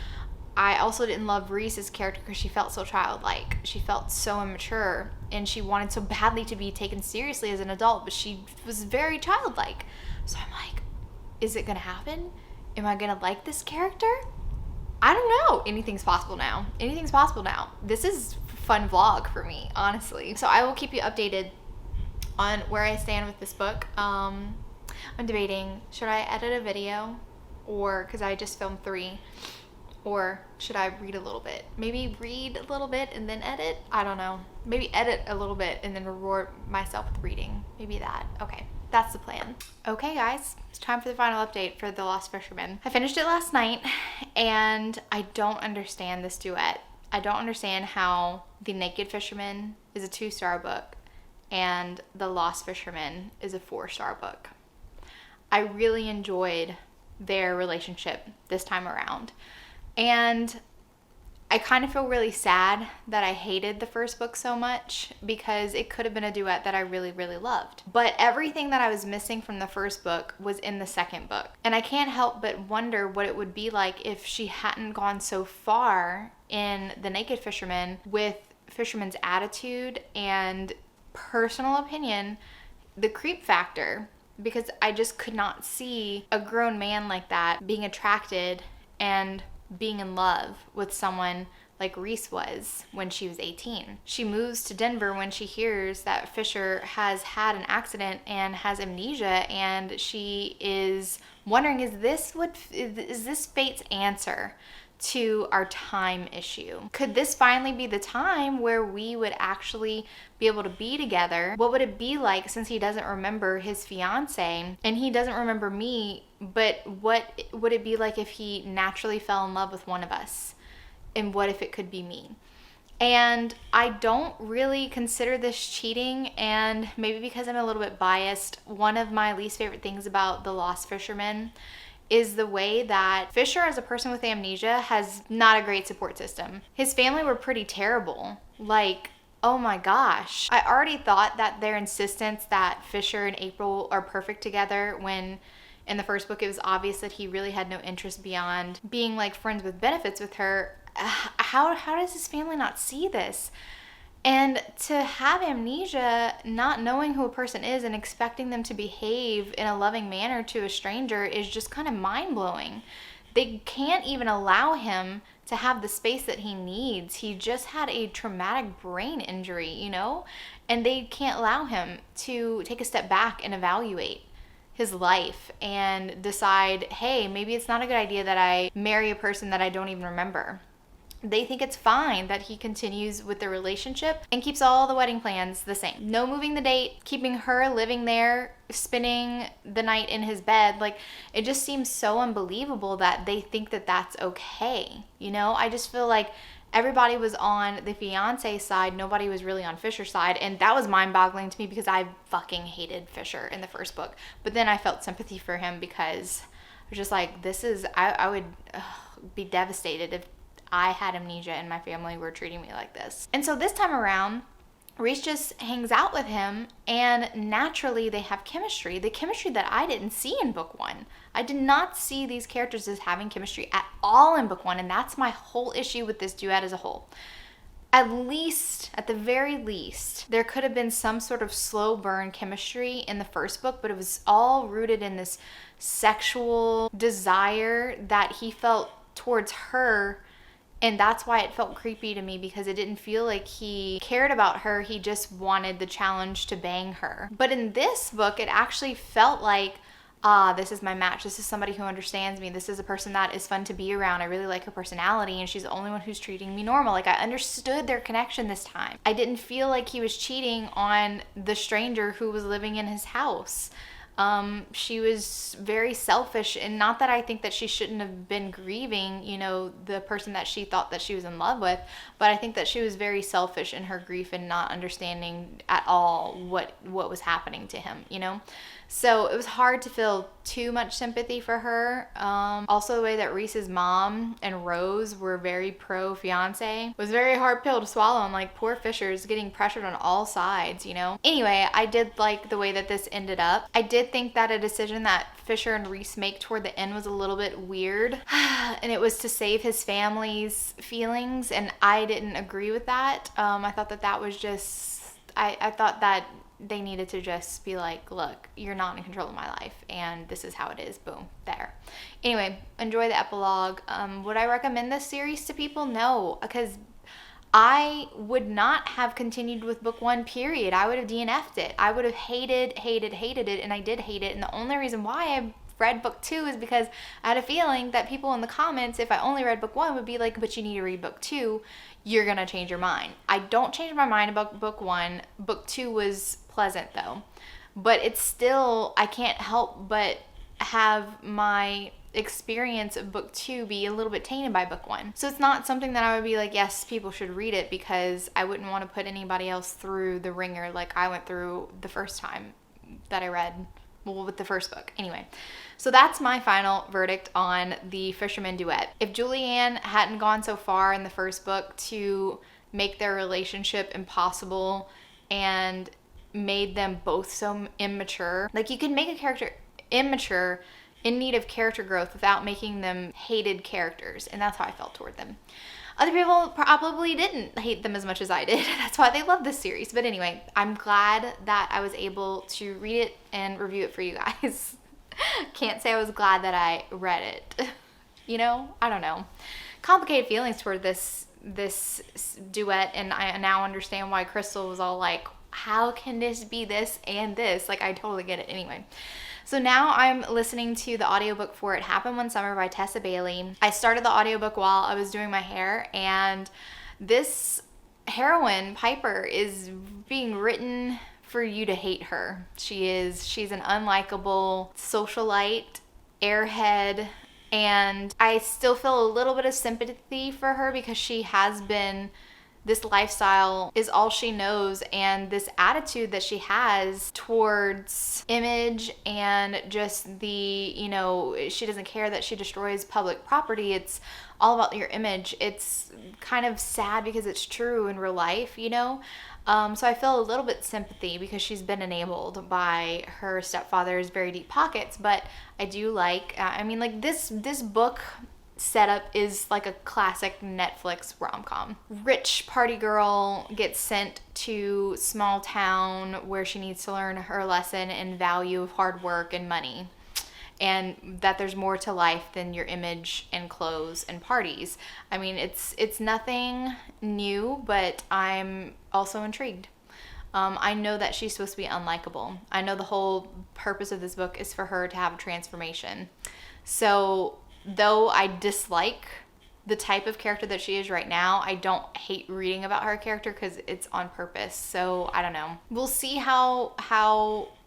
A: I also didn't love Reese's character because she felt so childlike. She felt so immature, and she wanted so badly to be taken seriously as an adult, but she was very childlike. So I'm like, is it gonna happen? Am I gonna like this character? I don't know. Anything's possible now. Anything's possible now. This is a fun vlog for me, honestly. So I will keep you updated on where I stand with this book. I'm debating, should I edit a video, or, because I just filmed 3, or should I read a little bit? Maybe read a little bit and then edit? I don't know. Maybe edit a little bit and then reward myself with reading. Maybe that. Okay, that's the plan. Okay guys, it's time for the final update for The Lost Fisherman. I finished it last night, and I don't understand this duet. I don't understand how The Naked Fisherman is a 2-star book and The Lost Fisherman is a 4-star book. I really enjoyed their relationship this time around. And I kind of feel really sad that I hated the first book so much, because it could have been a duet that I really, really loved. But everything that I was missing from the first book was in the second book. And I can't help but wonder what it would be like if she hadn't gone so far in The Naked Fisherman with Fisherman's attitude and personal opinion, the creep factor, because I just could not see a grown man like that being attracted and being in love with someone like Reese was when she was 18. She moves to Denver when she hears that Fisher has had an accident and has amnesia, and she is wondering, is this fate's answer to our time issue? Could this finally be the time where we would actually be able to be together? What would it be like, since he doesn't remember his fiance and he doesn't remember me, but what would it be like if he naturally fell in love with one of us? And what if it could be me? And I don't really consider this cheating, and maybe because I'm a little bit biased, one of my least favorite things about The Lost Fisherman is the way that Fisher, as a person with amnesia, has not a great support system. His family were pretty terrible. Like, oh my gosh. I already thought that their insistence that Fisher and April are perfect together, when in the first book it was obvious that he really had no interest beyond being like friends with benefits with her. How does his family not see this? And to have amnesia, not knowing who a person is and expecting them to behave in a loving manner to a stranger, is just kind of mind-blowing. They can't even allow him to have the space that he needs. He just had a traumatic brain injury, you know? And they can't allow him to take a step back and evaluate his life and decide, hey, maybe it's not a good idea that I marry a person that I don't even remember. They think it's fine that he continues with the relationship and keeps all the wedding plans the same. No moving the date, keeping her living there, spending the night in his bed. Like, it just seems so unbelievable that they think that that's okay. You know, I just feel like everybody was on the fiance side. Nobody was really on Fisher's side. And that was mind-boggling to me, because I fucking hated Fisher in the first book. But then I felt sympathy for him, because I was just like, I would be devastated if I had amnesia and my family were treating me like this. And so this time around, Reese just hangs out with him, and naturally they have chemistry. The chemistry that I didn't see in book one. I did not see these characters as having chemistry at all in book one, and that's my whole issue with this duet as a whole. At the very least, there could have been some sort of slow burn chemistry in the first book, but it was all rooted in this sexual desire that he felt towards her. And that's why it felt creepy to me, because it didn't feel like he cared about her. He just wanted the challenge to bang her. But in this book, it actually felt like, this is my match. This is somebody who understands me. This is a person that is fun to be around. I really like her personality, and she's the only one who's treating me normal. Like, I understood their connection this time. I didn't feel like he was cheating on the stranger who was living in his house. She was very selfish, and not that I think that she shouldn't have been grieving, the person that she thought that she was in love with, but I think that she was very selfish in her grief and not understanding at all what was happening to him, So it was hard to feel too much sympathy for her. Also, the way that Reese's mom and Rose were very pro fiance was a very hard pill to swallow. And like, poor Fisher's getting pressured on all sides, Anyway, I did like the way that this ended up. I did think that a decision that Fisher and Reese make toward the end was a little bit weird. And it was to save his family's feelings. And I didn't agree with that. I thought that was just, I thought that they needed to just be like, look, you're not in control of my life, and this is how it is. Boom, there. Anyway, enjoy the epilogue. Would I recommend this series to people? No, because I would not have continued with book one, period. I would have DNF'd it. I would have hated it, and I did hate it. And the only reason why I read book two is because I had a feeling that people in the comments, if I only read book one, would be like, but you need to read book two. You're going to change your mind. I don't change my mind about book one. Book two was pleasant though, but it's still, I can't help but have my experience of book two be a little bit tainted by book one. So it's not something that I would be like, yes, people should read it, because I wouldn't want to put anybody else through the ringer like I went through the first time that I read, with the first book. Anyway, so that's my final verdict on the Fisherman duet. If Julianne hadn't gone so far in the first book to make their relationship impossible and made them both so immature, like, you can make a character immature in need of character growth without making them hated characters, and that's how I felt toward them. Other people probably didn't hate them as much as I did. That's why they love this series. But anyway, I'm glad that I was able to read it and review it for you guys. Can't say I was glad that I read it. I don't know. Complicated feelings toward this duet, and I now understand why Crystal was all like, how can this be this and this? Like, I totally get it. Anyway, so now I'm listening to the audiobook for It Happened One Summer by Tessa Bailey. I started the audiobook while I was doing my hair, and this heroine, Piper, is being written for you to hate her. She's an unlikable socialite, airhead, and I still feel a little bit of sympathy for her because she has been, this lifestyle is all she knows, and this attitude that she has towards image and just the, she doesn't care that she destroys public property. It's all about your image. It's kind of sad because it's true in real life, So I feel a little bit sympathy because she's been enabled by her stepfather's very deep pockets. But I do like, this book setup is like a classic Netflix rom-com. Rich party girl gets sent to small town where she needs to learn her lesson and value of hard work and money, and that there's more to life than your image and clothes and parties. It's nothing new, but I'm also intrigued. I know that she's supposed to be unlikable. I know the whole purpose of this book is for her to have a transformation. So though I dislike the type of character that she is right now, I don't hate reading about her character because it's on purpose. So I don't know. We'll see how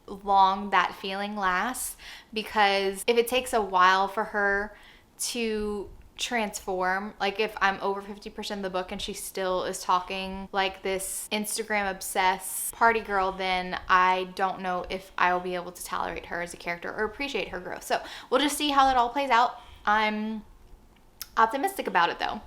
A: long that feeling lasts, because if it takes a while for her to transform, like if I'm over 50% of the book and she still is talking like this Instagram obsessed party girl, then I don't know if I will be able to tolerate her as a character or appreciate her growth. So we'll just see how that all plays out. I'm optimistic about it though.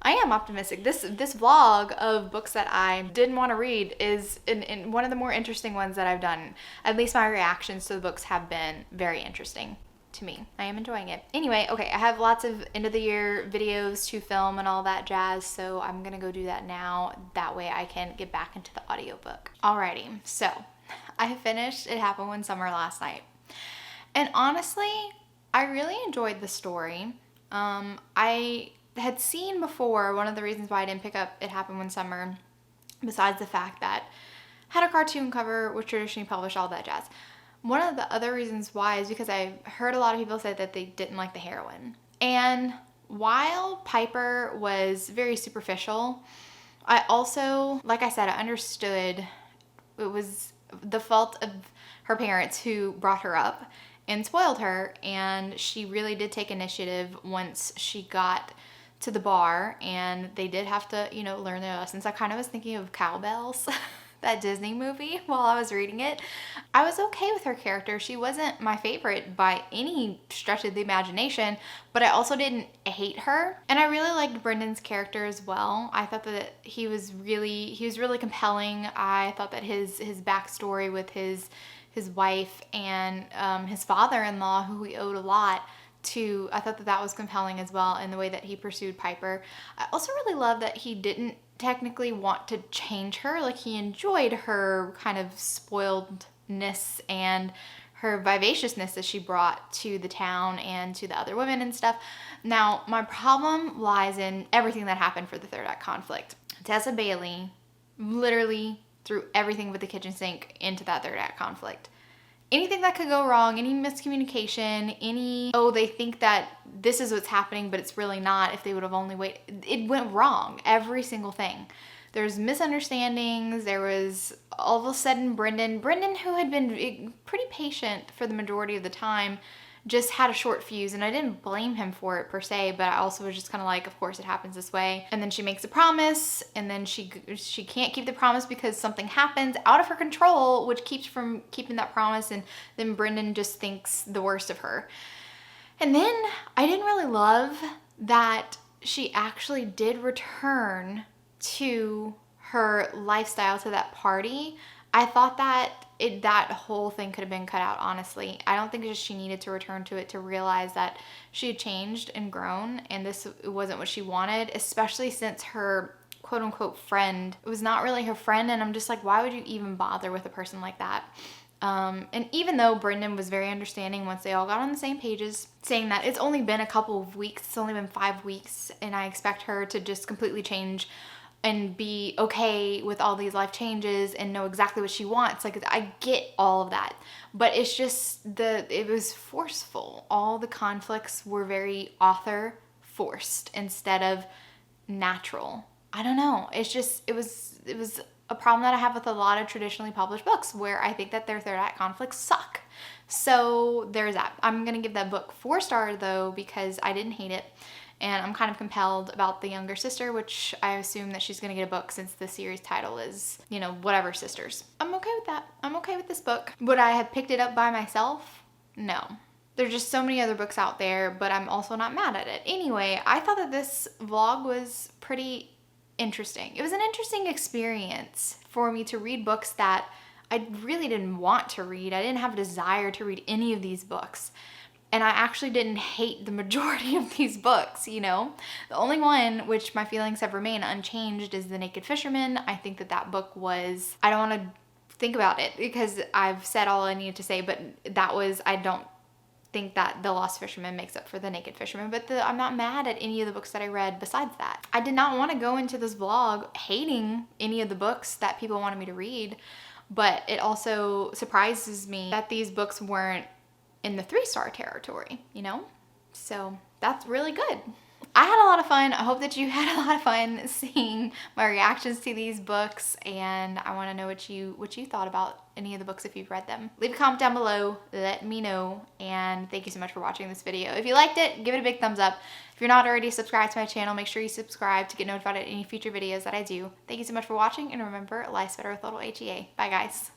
A: I am optimistic. This vlog of books that I didn't want to read is in one of the more interesting ones that I've done. At least my reactions to the books have been very interesting to me. I am enjoying it. Anyway, okay, I have lots of end of the year videos to film and all that jazz, so I'm gonna go do that now. That way I can get back into the audiobook. Alrighty, so I finished It Happened One Summer last night. And honestly, I really enjoyed the story. I had seen before, one of the reasons why I didn't pick up It Happened One Summer, besides the fact that it had a cartoon cover, was traditionally published, all that jazz. One of the other reasons why is because I heard a lot of people say that they didn't like the heroine. And while Piper was very superficial, I also, like I said, I understood it was the fault of her parents who brought her up and spoiled her, and she really did take initiative once she got to the bar, and they did have to, you know, learn their lessons. I kind of was thinking of Cowbells, that Disney movie, while I was reading it. I was okay with her character. She wasn't my favorite by any stretch of the imagination, but I also didn't hate her. And I really liked Brendan's character as well. I thought that he was really compelling. I thought that his backstory with his wife and his father-in-law, who he owed a lot to, I thought that that was compelling as well, in the way that he pursued Piper. I also really love that he didn't technically want to change her. Like, he enjoyed her kind of spoiledness and her vivaciousness that she brought to the town and to the other women and stuff. Now, my problem lies in everything that happened for the third act conflict. Tessa Bailey literally threw everything with the kitchen sink into that third act conflict. Anything that could go wrong, any miscommunication, any, oh, they think that this is what's happening, but it's really not, if they would have only waited. It went wrong, every single thing. There's misunderstandings. There was all of a sudden Brendan, who had been pretty patient for the majority of the time, just had a short fuse, and I didn't blame him for it per se, but I also was just kind of like, of course it happens this way. And then she makes a promise, and then she can't keep the promise because something happens out of her control, which keeps from keeping that promise, and then Brendan just thinks the worst of her. And then I didn't really love that she actually did return to her lifestyle, to that party. I thought that that whole thing could have been cut out, honestly. I don't think she needed to return to it to realize that she had changed and grown, and this wasn't what she wanted, especially since her quote-unquote friend, it was not really her friend, and I'm just like, why would you even bother with a person like that? And even though Brendan was very understanding once they all got on the same pages, saying that it's only been a couple of weeks, it's only been 5 weeks, and I expect her to just completely change and be okay with all these life changes and know exactly what she wants. Like, I get all of that, but it's just it was forceful. All the conflicts were very author forced instead of natural. I don't know. It's just, it was a problem that I have with a lot of traditionally published books, where I think that their third act conflicts suck. So there's that. I'm gonna give that book 4 stars though, because I didn't hate it. And I'm kind of compelled about the younger sister, which I assume that she's going to get a book since the series title is, you know, whatever sisters. I'm okay with that. I'm okay with this book. Would I have picked it up by myself? No. There's just so many other books out there, but I'm also not mad at it. Anyway, I thought that this vlog was pretty interesting. It was an interesting experience for me to read books that I really didn't want to read. I didn't have a desire to read any of these books. And I actually didn't hate the majority of these books, you know? The only one which my feelings have remained unchanged is The Naked Fisherman. I think that that book was, I don't want to think about it because I've said all I needed to say, but that was, I don't think that The Lost Fisherman makes up for The Naked Fisherman, but I'm not mad at any of the books that I read besides that. I did not want to go into this vlog hating any of the books that people wanted me to read, but it also surprises me that these books weren't in the 3-star territory, you know? So that's really good. I had a lot of fun. I hope that you had a lot of fun seeing my reactions to these books, and I want to know what you thought about any of the books if you've read them. Leave a comment down below, let me know, and thank you so much for watching this video. If you liked it, give it a big thumbs up. If you're not already subscribed to my channel, make sure you subscribe to get notified of any future videos that I do. Thank you so much for watching, and remember, life's better with a little HEA. Bye guys.